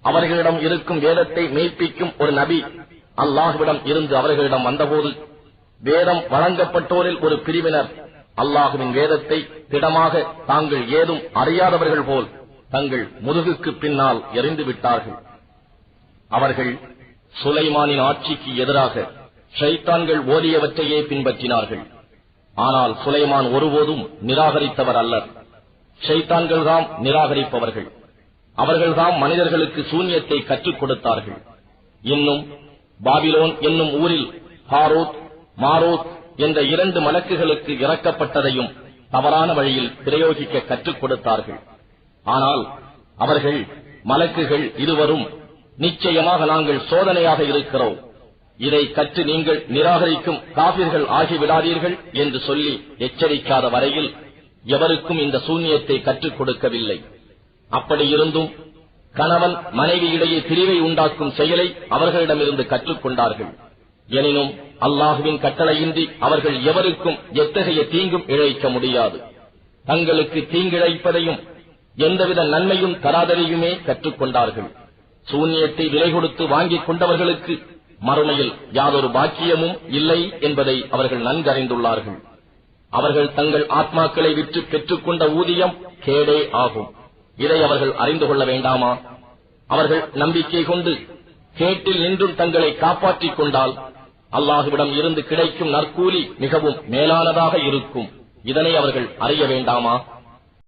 அவர்களிடம் இருக்கும் வேதத்தை மெய்ப்பிக்கும் ஒரு நபி அல்லாஹ்விடம் இருந்து அவர்களிடம் வந்தபோது வேதம் வழங்கப்பட்டோரில் ஒரு பிரிவினர் அல்லாஹுவின் வேதத்தை திடமாக தாங்கள் ஏதும் அறியாதவர்கள் போல் தங்கள் முதுகுக்கு பின்னால் எறிந்து விட்டார்கள். அவர்கள் சுலைமானின் ஆட்சிக்கு எதிராக ஷைத்தான்கள் ஓதியவற்றையே பின்பற்றினார்கள். ஆனால் சுலைமான் ஒருபோதும் நிராகரித்தவர் அல்லர். ஷைத்தான்கள் தாம் நிராகரிப்பவர்கள். அவர்கள்தாம் மனிதர்களுக்கு சூன்யத்தை கற்றுக் கொடுத்தார்கள். இன்னும் பாபிலோன் என்னும் ஊரில் ஹாரூத் மாரூத் என்ற 2 மலக்குகளுக்கு இறக்கப்பட்டதையும் தவறான வழியில் பிரயோகிக்க கற்றுக் கொடுத்தார்கள். ஆனால் அவர்கள் மலக்குகள் இருவரும் நிச்சயமாக நாங்கள் சோதனையாக இருக்கிறோம், இதை கற்று நீங்கள் நிராகரிக்கும் காபிர்கள் ஆகிவிடாதீர்கள் என்று சொல்லி எச்சரிக்காத வரையில் எவருக்கும் இந்த சூன்யத்தை கற்றுக் கொடுக்கவில்லை. அப்படியிருந்தும் கணவன் மனைவியிடையே பிரிவை உண்டாக்கும் செயலை அவர்களிடமிருந்து கற்றுக்கொண்டார்கள். எனினும் அல்லாஹுவின் கட்டளையின்றி அவர்கள் எவருக்கும் எத்தகைய தீங்கும் இழைக்க முடியாது. தங்களுக்கு தீங்கிழைப்பதையும் எந்தவித நன்மையும் தராதரையுமே கற்றுக்கொண்டார்கள். சூன்யத்தை விலை கொடுத்து வாங்கிக் கொண்டவர்களுக்கு மறுமையில் யாதொரு பாக்கியமும் இல்லை என்பதை அவர்கள் நன்கறிந்துள்ளார்கள். அவர்கள் தங்கள் ஆத்மாக்களை விற்று பெற்றுக்கொண்ட ஊதியம் கேடே ஆகும். இதை அவர்கள் அறிந்து கொள்ள வேண்டாமா? அவர்கள் நம்பிக்கை கொண்டு கேட்டில் நின்றும் தங்களை காப்பாற்றிக் கொண்டால் அல்லாஹுவிடம் இருந்து கிடைக்கும் நற்கூலி மிகவும் மேலானதாக இருக்கும். இதனை அவர்கள் அறிய வேண்டாமா?